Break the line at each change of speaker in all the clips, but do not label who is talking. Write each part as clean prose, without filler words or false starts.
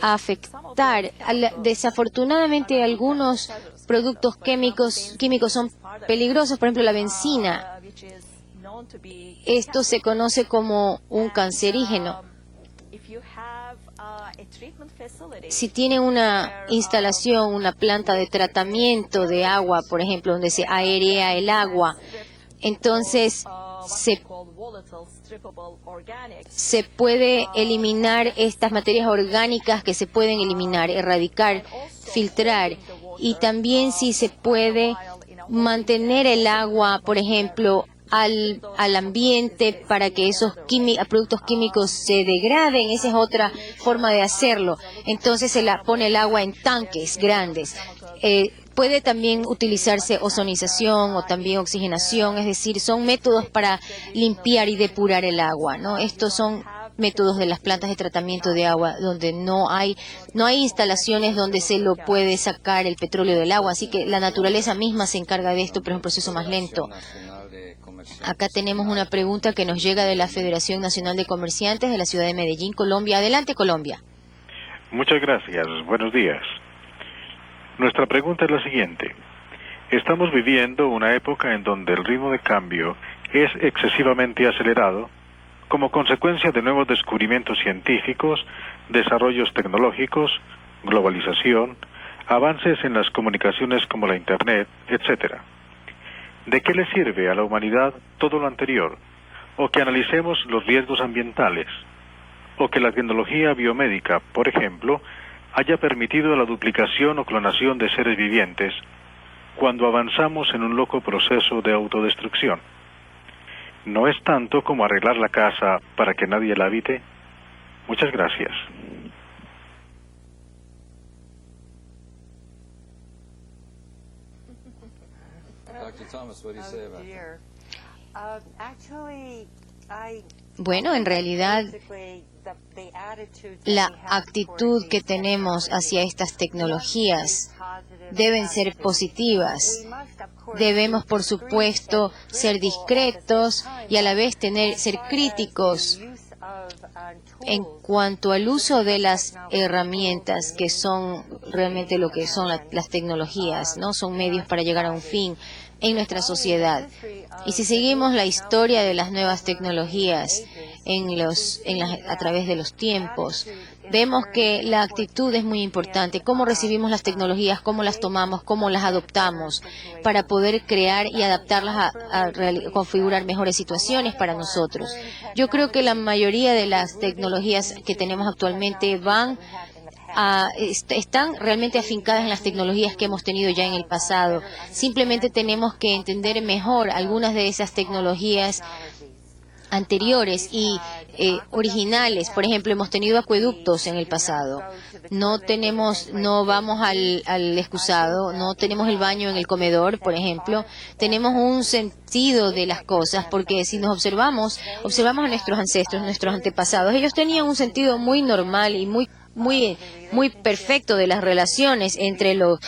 a afectar. Desafortunadamente, algunos productos químicos son peligrosos, por ejemplo, la benzina. Esto se conoce como un cancerígeno. Si tiene una instalación, una planta de tratamiento de agua, por ejemplo, donde se airea el agua, entonces se puede eliminar estas materias orgánicas que se pueden eliminar, erradicar, filtrar. Y también si se puede mantener el agua, por ejemplo, al ambiente para que esos productos químicos se degraden. Esa es otra forma de hacerlo. Entonces se pone el agua en tanques grandes. Puede también utilizarse ozonización o también oxigenación, es decir, son métodos para limpiar y depurar el agua, ¿no? Estos son métodos de las plantas de tratamiento de agua donde no hay instalaciones donde se lo puede sacar el petróleo del agua, así que la naturaleza misma se encarga de esto, pero es un proceso más lento. Acá tenemos una pregunta que nos llega de la Federación Nacional de Comerciantes de la ciudad de Medellín, Colombia. Adelante, Colombia.
Muchas gracias. Buenos días. Nuestra pregunta es la siguiente. Estamos viviendo una época en donde el ritmo de cambio es excesivamente acelerado como consecuencia de nuevos descubrimientos científicos, desarrollos tecnológicos, globalización, avances en las comunicaciones como la Internet, etcétera. ¿De qué le sirve a la humanidad todo lo anterior? O que analicemos los riesgos ambientales, o que la tecnología biomédica, por ejemplo, haya permitido la duplicación o clonación de seres vivientes cuando avanzamos en un loco proceso de autodestrucción. ¿No es tanto como arreglar la casa para que nadie la habite? Muchas gracias.
Bueno, en realidad, la actitud que tenemos hacia estas tecnologías deben ser positivas. Debemos, por supuesto, ser discretos y a la vez ser críticos en cuanto al uso de las herramientas que son realmente lo que son las tecnologías, ¿no? Son medios para llegar a un fin en nuestra sociedad. Y si seguimos la historia de las nuevas tecnologías a través de los tiempos, vemos que la actitud es muy importante. Cómo recibimos las tecnologías, cómo las tomamos, cómo las adoptamos, para poder crear y adaptarlas a configurar mejores situaciones para nosotros. Yo creo que la mayoría de las tecnologías que tenemos actualmente están realmente afincadas en las tecnologías que hemos tenido ya en el pasado. Simplemente tenemos que entender mejor algunas de esas tecnologías anteriores y originales. Por ejemplo, hemos tenido acueductos en el pasado. No vamos al excusado, no tenemos el baño en el comedor, por ejemplo. Tenemos un sentido de las cosas, porque si nos observamos a nuestros ancestros, nuestros antepasados, ellos tenían un sentido muy normal y muy perfecto de las relaciones entre lo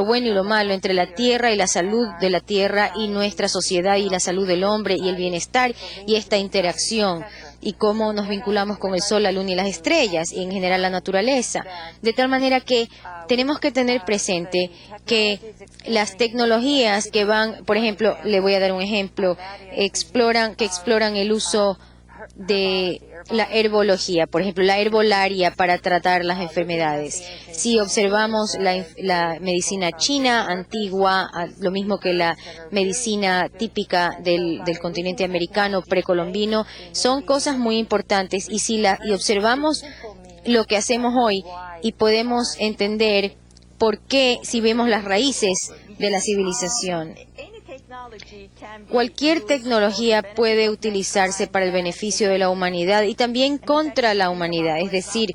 bueno y lo malo, entre la tierra y la salud de la tierra y nuestra sociedad y la salud del hombre y el bienestar y esta interacción y cómo nos vinculamos con el sol, la luna y las estrellas y en general la naturaleza. De tal manera que tenemos que tener presente que las tecnologías que van, por ejemplo, le voy a dar un ejemplo, que exploran el uso de la herbología, por ejemplo, la herbolaria para tratar las enfermedades. Si observamos la medicina china antigua, lo mismo que la medicina típica del continente americano precolombino, son cosas muy importantes y observamos lo que hacemos hoy y podemos entender por qué, si vemos las raíces de la civilización. Cualquier tecnología puede utilizarse para el beneficio de la humanidad y también contra la humanidad, es decir,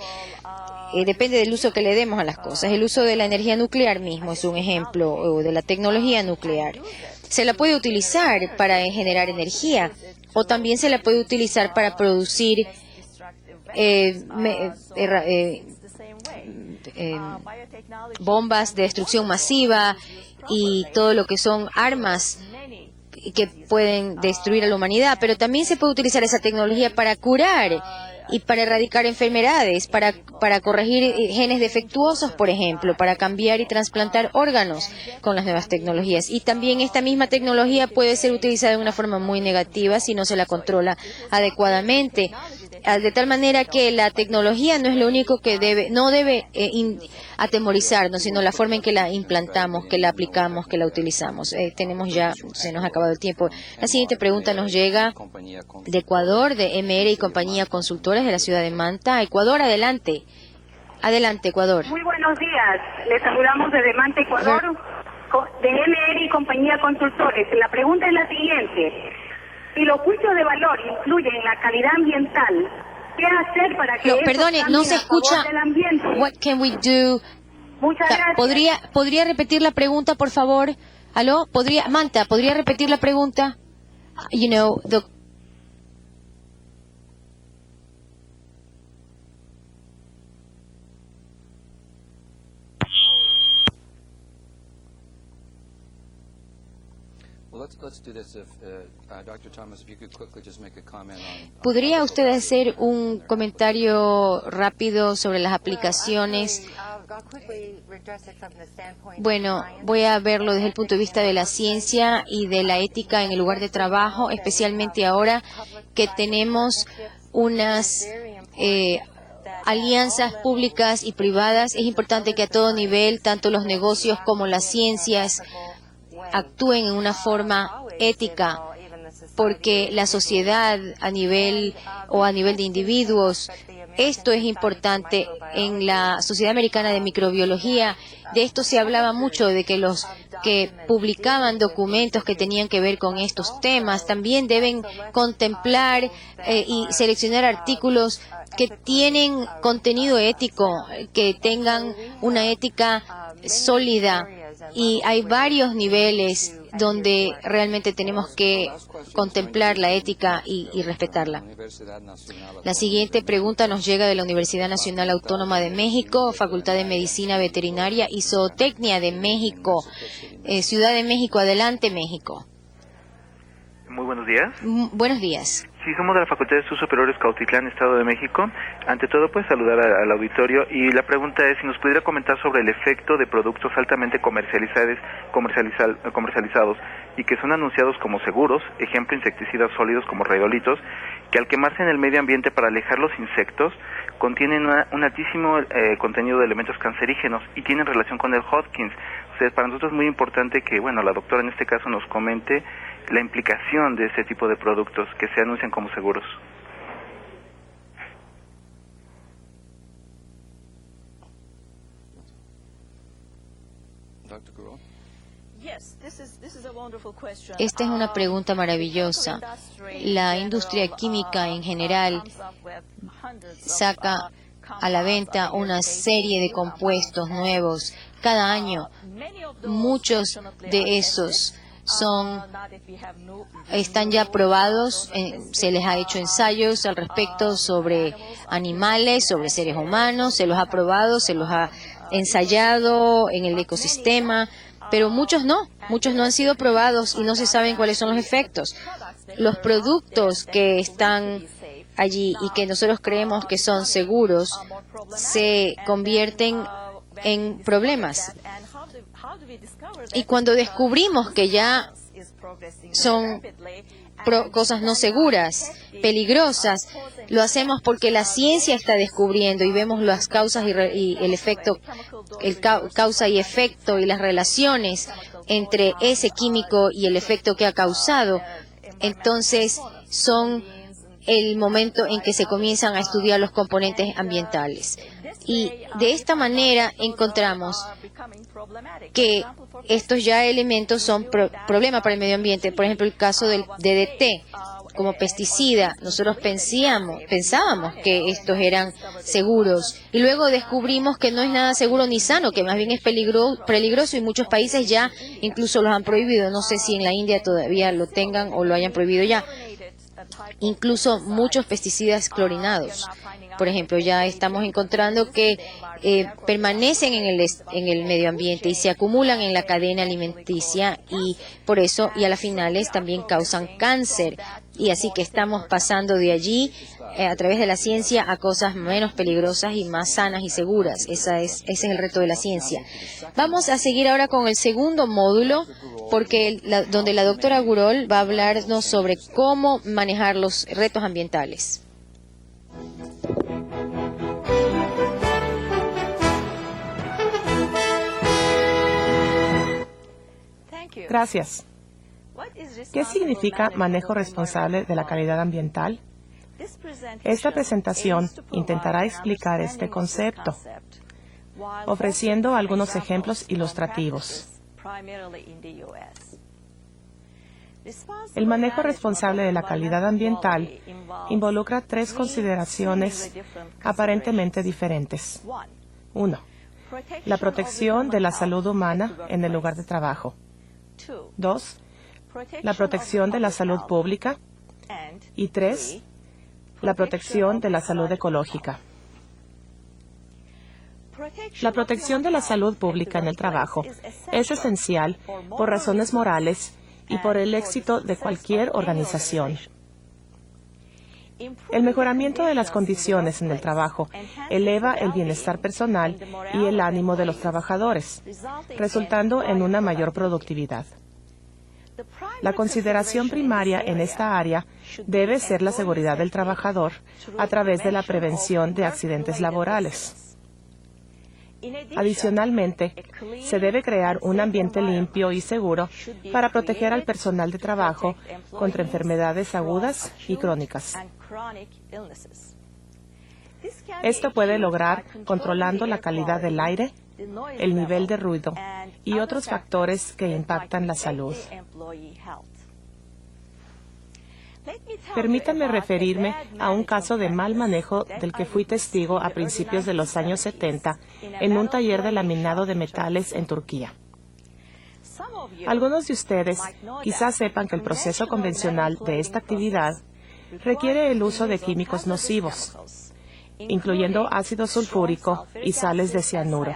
depende del uso que le demos a las cosas. El uso de la energía nuclear mismo es un ejemplo, o de la tecnología nuclear. Se la puede utilizar para generar energía o también se la puede utilizar para producir bombas de destrucción masiva y todo lo que son armas que pueden destruir a la humanidad, pero también se puede utilizar esa tecnología para curar y para erradicar enfermedades, para corregir genes defectuosos, por ejemplo, para cambiar y trasplantar órganos con las nuevas tecnologías. Y también esta misma tecnología puede ser utilizada de una forma muy negativa si no se la controla adecuadamente, de tal manera que la tecnología no es lo único que no debe atemorizarnos, sino la forma en que la implantamos, que la aplicamos, que la utilizamos. Se nos ha acabado el tiempo. La siguiente pregunta nos llega de Ecuador, de MR y Compañía Consultores de la ciudad de Manta. Ecuador, adelante. Adelante, Ecuador.
Muy buenos días. Les saludamos desde Manta, Ecuador, de MR y Compañía Consultores. La pregunta es la siguiente. Si los juicios de valor influyen en la calidad ambiental, ¿qué hacer para que
perdone, no se escucha. What can we do?
Muchas gracias.
¿Podría repetir la pregunta, por favor? ¿Aló? Manta, ¿podría repetir la pregunta? You know, ¿Podría usted hacer un comentario rápido sobre las aplicaciones? Bueno, voy a verlo desde el punto de vista de la ciencia y de la ética en el lugar de trabajo, especialmente ahora que tenemos unas alianzas públicas y privadas. Es importante que a todo nivel, tanto los negocios como las ciencias, actúen en una forma ética, porque la sociedad a nivel de individuos, esto es importante. En la Sociedad Americana de Microbiología, de esto se hablaba mucho, de que los que publicaban documentos que tenían que ver con estos temas también deben contemplar y seleccionar artículos que tienen contenido ético, que tengan una ética sólida. Y hay varios niveles donde realmente tenemos que contemplar la ética y respetarla. La siguiente pregunta nos llega de la Universidad Nacional Autónoma de México, Facultad de Medicina Veterinaria y Zootecnia de México, Ciudad de México. Adelante, México.
Muy buenos días.
Buenos días.
Sí, somos de la Facultad de Estudios Superiores Cautitlán, Estado de México. Ante todo, pues saludar al auditorio, y la pregunta es si nos pudiera comentar sobre el efecto de productos altamente comercializados y que son anunciados como seguros, ejemplo insecticidas sólidos como rayolitos, que al quemarse en el medio ambiente para alejar los insectos, contienen un altísimo contenido de elementos cancerígenos y tienen relación con el Hodgkin. O sea, para nosotros es muy importante que, bueno, la doctora en este caso nos comente la implicación de este tipo de productos que se anuncian como seguros.
Esta es una pregunta maravillosa. La industria química en general saca a la venta una serie de compuestos nuevos cada año. Muchos de esos están ya probados, se les ha hecho ensayos al respecto sobre animales, sobre seres humanos, se los ha probado, se los ha ensayado en el ecosistema, pero muchos no han sido probados y no se saben cuáles son los efectos. Los productos que están allí y que nosotros creemos que son seguros se convierten en problemas. Y cuando descubrimos que ya son cosas no seguras, peligrosas, lo hacemos porque la ciencia está descubriendo y vemos las causas y el efecto, causa y efecto y las relaciones entre ese químico y el efecto que ha causado. Entonces son el momento en que se comienzan a estudiar los componentes ambientales. Y de esta manera encontramos que estos ya elementos son problema para el medio ambiente. Por ejemplo, el caso del DDT como pesticida. Nosotros pensábamos que estos eran seguros y luego descubrimos que no es nada seguro ni sano, que más bien es peligroso y muchos países ya incluso los han prohibido. No sé si en la India todavía lo tengan o lo hayan prohibido ya. Incluso muchos pesticidas clorinados. Por ejemplo, ya estamos encontrando que permanecen en el medio ambiente y se acumulan en la cadena alimenticia y por eso, y a las finales también causan cáncer. Y así que estamos pasando de allí, a través de la ciencia, a cosas menos peligrosas y más sanas y seguras. Ese es el reto de la ciencia. Vamos a seguir ahora con el segundo módulo, porque donde la doctora Gurol va a hablarnos sobre cómo manejar los retos ambientales.
Gracias. ¿Qué significa manejo responsable de la calidad ambiental? Esta presentación intentará explicar este concepto, ofreciendo algunos ejemplos ilustrativos. El manejo responsable de la calidad ambiental involucra tres consideraciones aparentemente diferentes. 1. La protección de la salud humana en el lugar de trabajo. 2. La protección de la salud pública. Y 3. La protección de la salud ecológica. La protección de la salud pública en el trabajo es esencial por razones morales y por el éxito de cualquier organización. El mejoramiento de las condiciones en el trabajo eleva el bienestar personal y el ánimo de los trabajadores, resultando en una mayor productividad. La consideración primaria en esta área debe ser la seguridad del trabajador a través de la prevención de accidentes laborales. Adicionalmente, se debe crear un ambiente limpio y seguro para proteger al personal de trabajo contra enfermedades agudas y crónicas. Esto puede lograr controlando la calidad del aire, el nivel de ruido y otros factores que impactan la salud. Permítanme referirme a un caso de mal manejo del que fui testigo a principios de los años 70 en un taller de laminado de metales en Turquía. Algunos de ustedes quizás sepan que el proceso convencional de esta actividad requiere el uso de químicos nocivos, incluyendo ácido sulfúrico y sales de cianuro.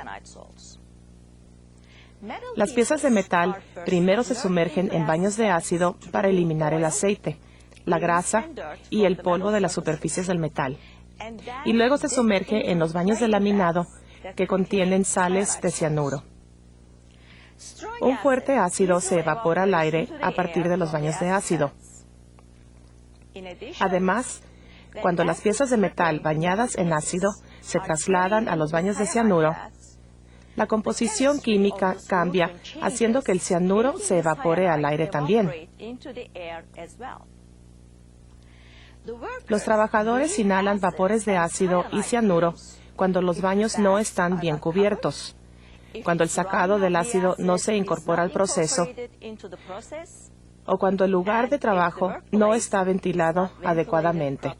Las piezas de metal primero se sumergen en baños de ácido para eliminar el aceite, la grasa y el polvo de las superficies del metal, y luego se sumerge en los baños de laminado que contienen sales de cianuro. Un fuerte ácido se evapora al aire a partir de los baños de ácido. Además, cuando las piezas de metal bañadas en ácido se trasladan a los baños de cianuro, la composición química cambia, haciendo que el cianuro se evapore al aire también. Los trabajadores inhalan vapores de ácido y cianuro cuando los baños no están bien cubiertos, cuando el sacado del ácido no se incorpora al proceso, o cuando el lugar de trabajo no está ventilado adecuadamente.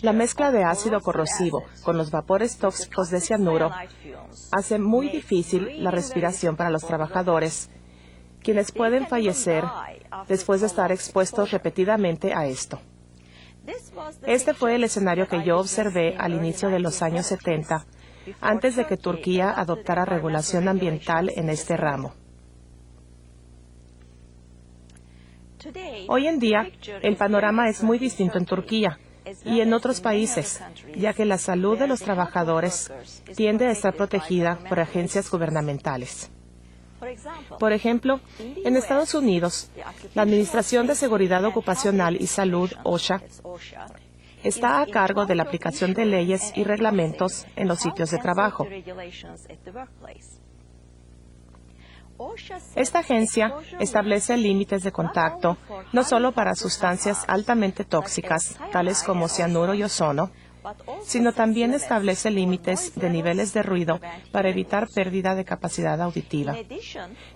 La mezcla de ácido corrosivo con los vapores tóxicos de cianuro hace muy difícil la respiración para los trabajadores, quienes pueden fallecer después de estar expuestos repetidamente a esto. Este fue el escenario que yo observé al inicio de los años 70, antes de que Turquía adoptara regulación ambiental en este ramo. Hoy en día, el panorama es muy distinto en Turquía y en otros países, ya que la salud de los trabajadores tiende a estar protegida por agencias gubernamentales. Por ejemplo, en Estados Unidos, la Administración de Seguridad Ocupacional y Salud, OSHA, está a cargo de la aplicación de leyes y reglamentos en los sitios de trabajo. Esta agencia establece límites de contacto no solo para sustancias altamente tóxicas, tales como cianuro y ozono, sino también establece límites de niveles de ruido para evitar pérdida de capacidad auditiva.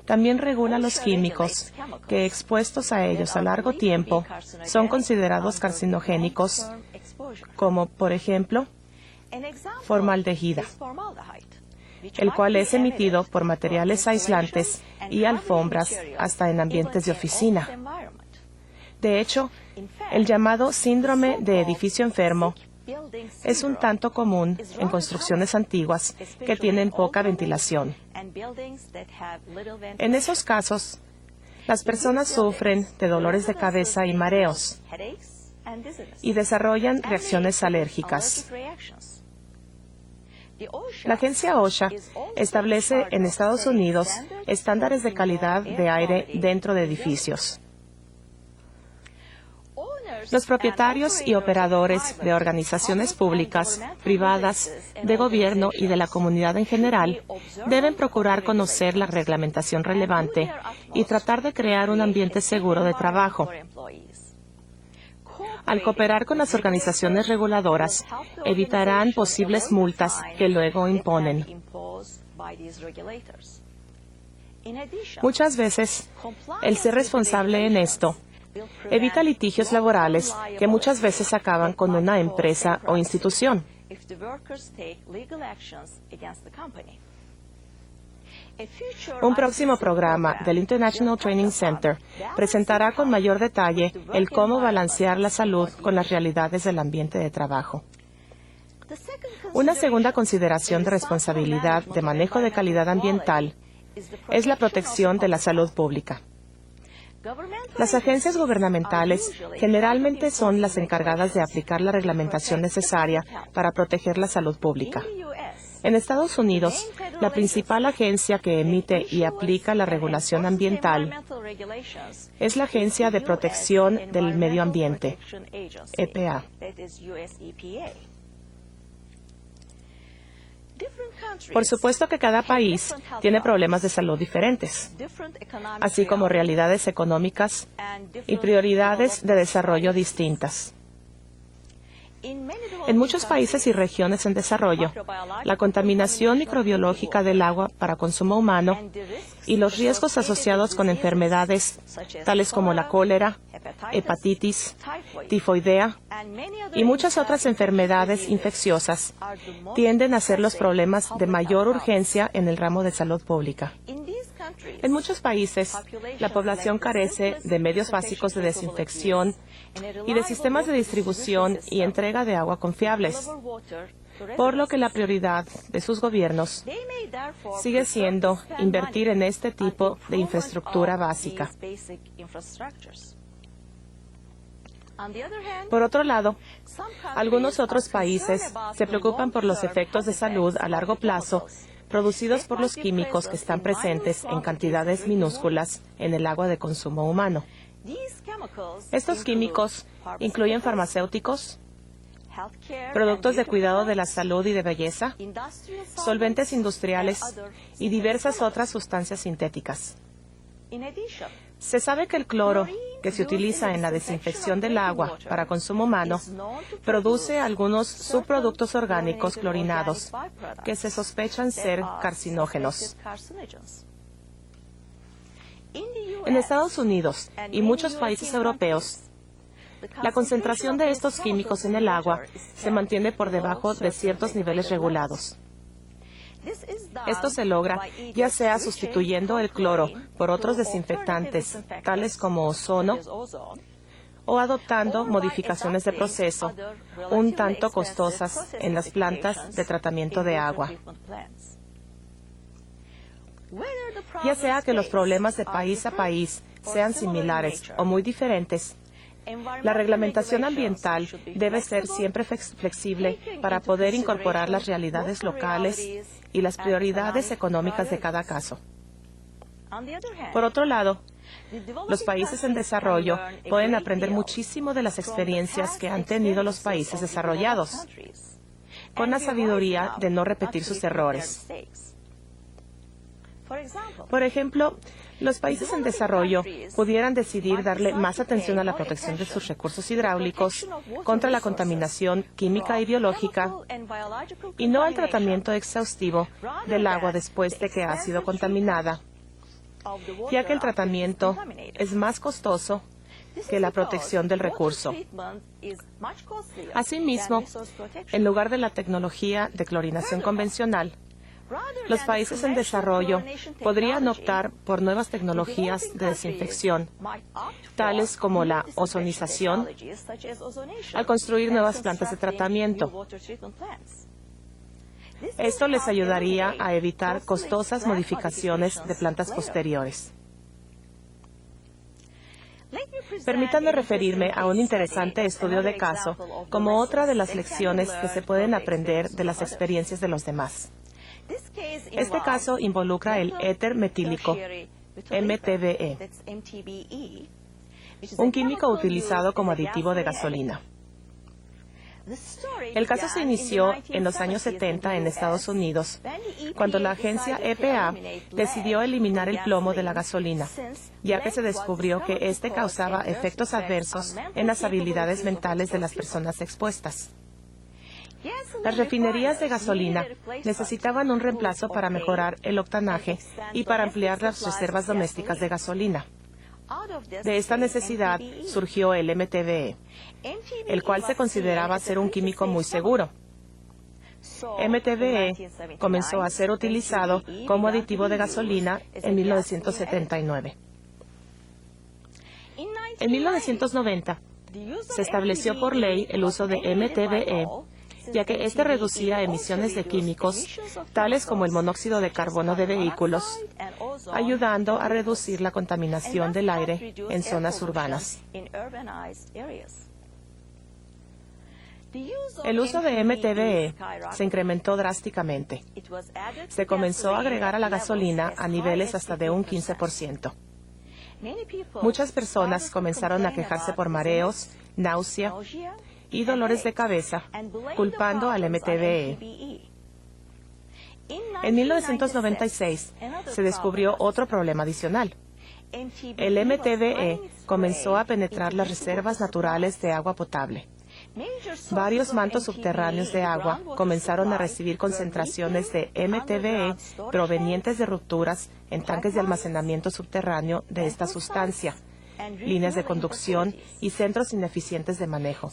También regula los químicos que, expuestos a ellos a largo tiempo, son considerados carcinogénicos, como, por ejemplo, formaldehída, el cual es emitido por materiales aislantes y alfombras hasta en ambientes de oficina. De hecho, el llamado síndrome de edificio enfermo es un tanto común en construcciones antiguas que tienen poca ventilación. En esos casos, Las personas sufren de dolores de cabeza y mareos y desarrollan reacciones alérgicas. La agencia OSHA establece en Estados Unidos estándares de calidad de aire dentro de edificios. Los propietarios y operadores de organizaciones públicas, privadas, de gobierno y de la comunidad en general deben procurar conocer la reglamentación relevante y tratar de crear un ambiente seguro de trabajo. Al cooperar con las organizaciones reguladoras, evitarán posibles multas que luego imponen. Muchas veces, el ser responsable en esto evita litigios laborales que muchas veces acaban con una empresa o institución. Un próximo programa del International Training Center presentará con mayor detalle el cómo balancear la salud con las realidades del ambiente de trabajo. Una segunda consideración de responsabilidad de manejo de calidad ambiental es la protección de la salud pública. Las agencias gubernamentales generalmente son las encargadas de aplicar la reglamentación necesaria para proteger la salud pública. En Estados Unidos, la principal agencia que emite y aplica la regulación ambiental es la Agencia de Protección del Medio Ambiente, EPA. Por supuesto que cada país tiene problemas de salud diferentes, así como realidades económicas y prioridades de desarrollo distintas. En muchos países y regiones en desarrollo, la contaminación microbiológica del agua para consumo humano y los riesgos asociados con enfermedades tales como la cólera, hepatitis, tifoidea y muchas otras enfermedades infecciosas tienden a ser los problemas de mayor urgencia en el ramo de salud pública. En muchos países, la población carece de medios básicos de desinfección y de sistemas de distribución y entrega de agua confiables, por lo que la prioridad de sus gobiernos sigue siendo invertir en este tipo de infraestructura básica. Por otro lado, algunos otros países se preocupan por los efectos de salud a largo plazo producidos por los químicos que están presentes en cantidades minúsculas en el agua de consumo humano. Estos químicos incluyen farmacéuticos, productos de cuidado de la salud y de belleza, solventes industriales y diversas otras sustancias sintéticas. Se sabe que el cloro que se utiliza en la desinfección del agua para consumo humano produce algunos subproductos orgánicos clorinados que se sospechan ser carcinógenos. En Estados Unidos y muchos países europeos, la concentración de estos químicos en el agua se mantiene por debajo de ciertos niveles regulados. Esto se logra ya sea sustituyendo el cloro por otros desinfectantes, tales como ozono, o adoptando modificaciones de proceso, un tanto costosas en las plantas de tratamiento de agua. Ya sea que los problemas de país a país sean similares o muy diferentes, la reglamentación ambiental debe ser siempre flexible para poder incorporar las realidades locales y las prioridades económicas de cada caso. Por otro lado, los países en desarrollo pueden aprender muchísimo de las experiencias que han tenido los países desarrollados, con la sabiduría de no repetir sus errores. Por ejemplo, los países en desarrollo pudieran decidir darle más atención a la protección de sus recursos hidráulicos contra la contaminación química y biológica y no al tratamiento exhaustivo del agua después de que ha sido contaminada, ya que el tratamiento es más costoso que la protección del recurso. Asimismo, en lugar de la tecnología de clorinación convencional, los países en desarrollo podrían optar por nuevas tecnologías de desinfección, tales como la ozonización, al construir nuevas plantas de tratamiento. Esto les ayudaría a evitar costosas modificaciones de plantas posteriores. Permítanme referirme a un interesante estudio de caso como otra de las lecciones que se pueden aprender de las experiencias de los demás. Este caso involucra el éter metílico, MTBE, un químico utilizado como aditivo de gasolina. El caso se inició en los años 70 en Estados Unidos, cuando la agencia EPA decidió eliminar el plomo de la gasolina, ya que se descubrió que este causaba efectos adversos en las habilidades mentales de las personas expuestas. Las refinerías de gasolina necesitaban un reemplazo para mejorar el octanaje y para ampliar las reservas domésticas de gasolina. De esta necesidad surgió el MTBE, el cual se consideraba ser un químico muy seguro. MTBE comenzó a ser utilizado como aditivo de gasolina en 1979. En 1990, se estableció por ley el uso de MTBE, ya que este reducía emisiones de químicos, tales como el monóxido de carbono de vehículos, ayudando a reducir la contaminación del aire en zonas urbanas. El uso de MTBE se incrementó drásticamente. Se comenzó a agregar a la gasolina a niveles hasta de un 15%. Muchas personas comenzaron a quejarse por mareos, náusea y dolores de cabeza, culpando al MTBE. En 1996 se descubrió otro problema adicional. El MTBE comenzó a penetrar las reservas naturales de agua potable. Varios mantos subterráneos de agua comenzaron a recibir concentraciones de MTBE provenientes de rupturas en tanques de almacenamiento subterráneo de esta sustancia, líneas de conducción y centros ineficientes de manejo.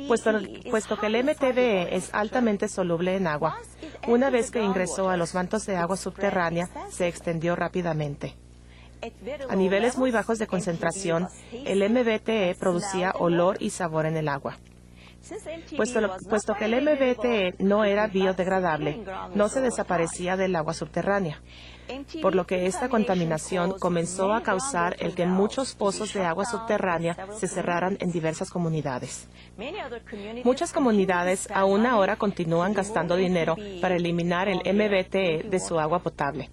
Puesto que el MTBE es altamente soluble en agua, una vez que ingresó a los mantos de agua subterránea, se extendió rápidamente. A niveles muy bajos de concentración, el MBTE producía olor y sabor en el agua. Puesto que el MBTE no era biodegradable, no se desaparecía del agua subterránea, por lo que esta contaminación comenzó a causar el que muchos pozos de agua subterránea se cerraran en diversas comunidades. Muchas comunidades aún ahora continúan gastando dinero para eliminar el MBTE de su agua potable.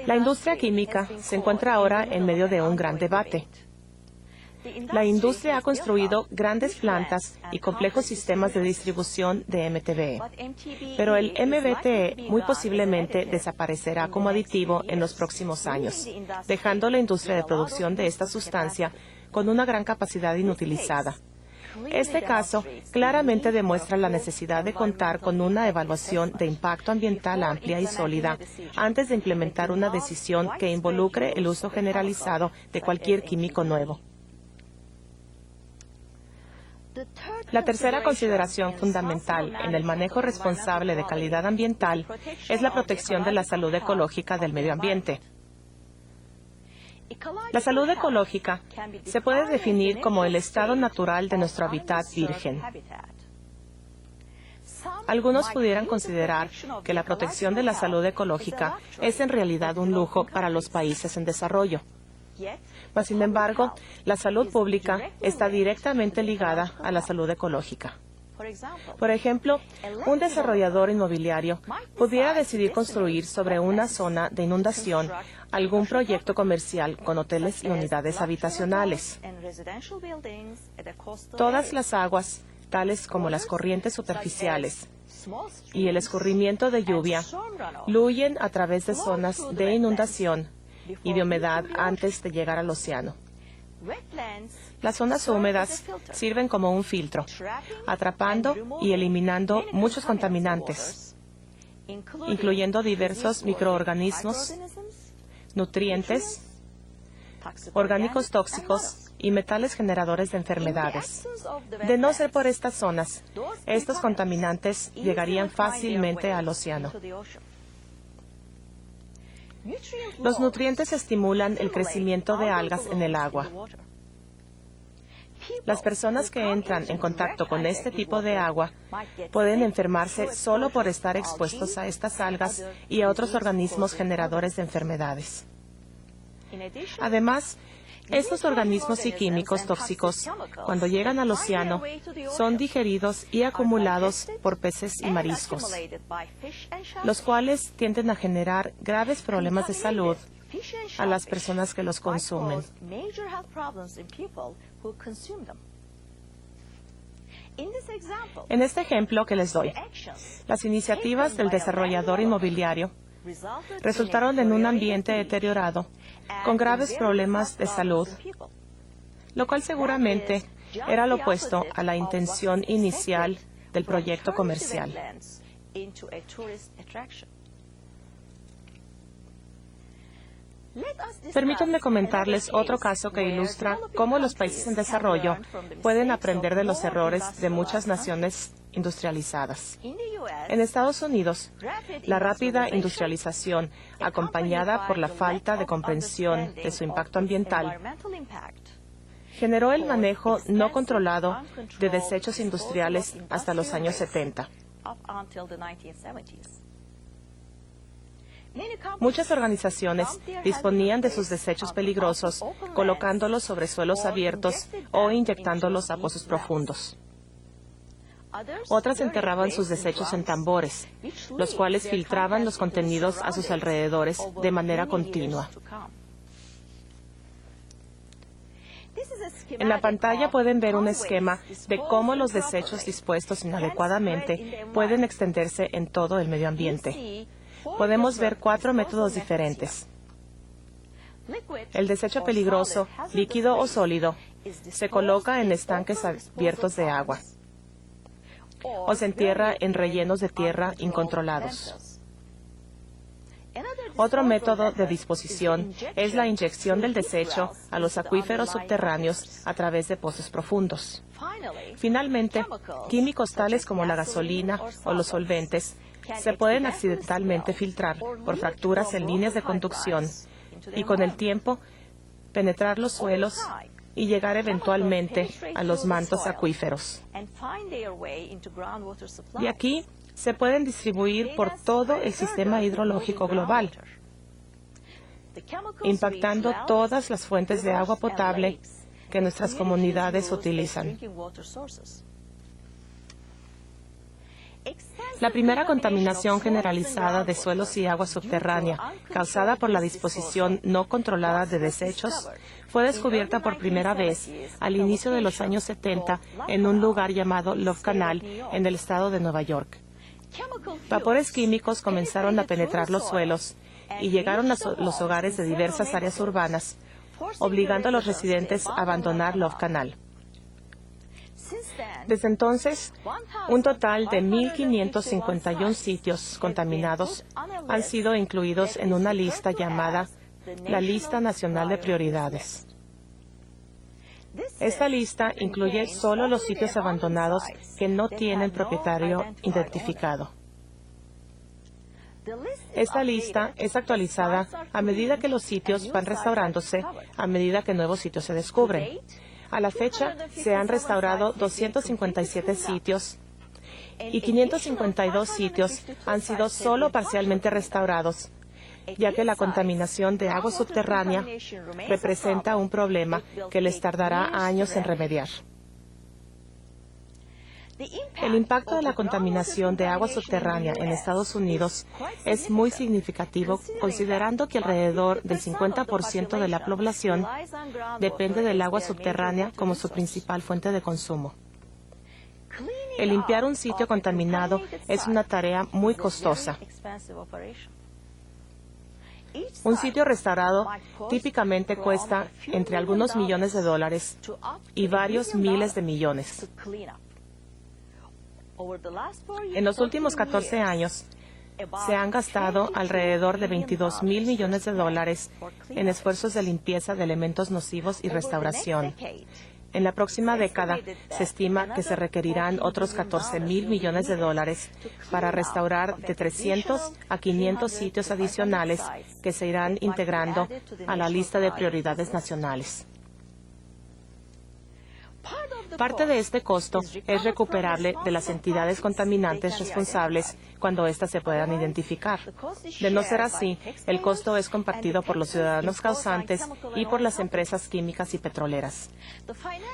La industria química se encuentra ahora en medio de un gran debate. La industria ha construido grandes plantas y complejos sistemas de distribución de MTBE, pero el MBTE muy posiblemente desaparecerá como aditivo en los próximos años, dejando la industria de producción de esta sustancia con una gran capacidad inutilizada. Este caso claramente demuestra la necesidad de contar con una evaluación de impacto ambiental amplia y sólida antes de implementar una decisión que involucre el uso generalizado de cualquier químico nuevo. La tercera consideración fundamental en el manejo responsable de calidad ambiental es la protección de la salud ecológica del medio ambiente. La salud ecológica se puede definir como el estado natural de nuestro hábitat virgen. Algunos pudieran considerar que la protección de la salud ecológica es en realidad un lujo para los países en desarrollo. Mas, sin embargo, la salud pública está directamente ligada a la salud ecológica. Por ejemplo, un desarrollador inmobiliario pudiera decidir construir sobre una zona de inundación algún proyecto comercial con hoteles y unidades habitacionales. Todas las aguas, tales como las corrientes superficiales y el escurrimiento de lluvia, fluyen a través de zonas de inundación y de humedad antes de llegar al océano. Las zonas húmedas sirven como un filtro, atrapando y eliminando muchos contaminantes, incluyendo diversos microorganismos, nutrientes, orgánicos tóxicos y metales generadores de enfermedades. De no ser por estas zonas, estos contaminantes llegarían fácilmente al océano. Los nutrientes estimulan el crecimiento de algas en el agua. Las personas que entran en contacto con este tipo de agua pueden enfermarse solo por estar expuestos a estas algas y a otros organismos generadores de enfermedades. Además, estos organismos y químicos tóxicos, cuando llegan al océano, son digeridos y acumulados por peces y mariscos, los cuales tienden a generar graves problemas de salud a las personas que los consumen. En este ejemplo que les doy, las iniciativas del desarrollador inmobiliario resultaron en un ambiente deteriorado, con graves problemas de salud, lo cual seguramente era lo opuesto a la intención inicial del proyecto comercial. Permítanme comentarles otro caso que ilustra cómo los países en desarrollo pueden aprender de los errores de muchas naciones industrializadas. En Estados Unidos, la rápida industrialización, acompañada por la falta de comprensión de su impacto ambiental, generó el manejo no controlado de desechos industriales hasta los años 70. Muchas organizaciones disponían de sus desechos peligrosos colocándolos sobre suelos abiertos o inyectándolos a pozos profundos. Otras enterraban sus desechos en tambores, los cuales filtraban los contenidos a sus alrededores de manera continua. En la pantalla pueden ver un esquema de cómo los desechos dispuestos inadecuadamente pueden extenderse en todo el medio ambiente. Podemos ver 4 métodos diferentes. El desecho peligroso, líquido o sólido, se coloca en estanques abiertos de agua o se entierra en rellenos de tierra incontrolados. Otro método de disposición es la inyección del desecho a los acuíferos subterráneos a través de pozos profundos. Finalmente, químicos tales como la gasolina o los solventes se pueden accidentalmente filtrar por fracturas en líneas de conducción y con el tiempo penetrar los suelos y llegar eventualmente a los mantos acuíferos. Y aquí se pueden distribuir por todo el sistema hidrológico global, impactando todas las fuentes de agua potable que nuestras comunidades utilizan. La primera contaminación generalizada de suelos y agua subterránea, causada por la disposición no controlada de desechos, fue descubierta por primera vez al inicio de los años 70 en un lugar llamado Love Canal, en el estado de Nueva York. Vapores químicos comenzaron a penetrar los suelos y llegaron a los hogares de diversas áreas urbanas, obligando a los residentes a abandonar Love Canal. Desde entonces, un total de 1.551 sitios contaminados han sido incluidos en una lista llamada la Lista Nacional de Prioridades. Esta lista incluye solo los sitios abandonados que no tienen propietario identificado. Esta lista es actualizada a medida que los sitios van restaurándose, a medida que nuevos sitios se descubren. A la fecha, se han restaurado 257 sitios y 552 sitios han sido solo parcialmente restaurados, ya que la contaminación de agua subterránea representa un problema que les tardará años en remediar. El impacto de la contaminación de agua subterránea en Estados Unidos es muy significativo, considerando que alrededor del 50% de la población depende del agua subterránea como su principal fuente de consumo. El limpiar un sitio contaminado es una tarea muy costosa. Un sitio restaurado típicamente cuesta entre algunos millones de dólares y varios miles de millones. En los últimos 14 años, se han gastado alrededor de 22,000 millones de dólares en esfuerzos de limpieza de elementos nocivos y restauración. En la próxima década, se estima que se requerirán otros 14,000 millones de dólares para restaurar de 300 a 500 sitios adicionales que se irán integrando a la lista de prioridades nacionales. Parte de este costo es recuperable de las entidades contaminantes responsables cuando éstas se puedan identificar. De no ser así, el costo es compartido por los ciudadanos causantes y por las empresas químicas y petroleras.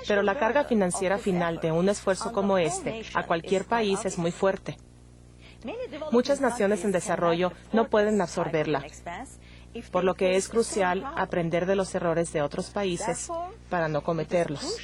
Pero la carga financiera final de un esfuerzo como este a cualquier país es muy fuerte. Muchas naciones en desarrollo no pueden absorberla, por lo que es crucial aprender de los errores de otros países para no cometerlos.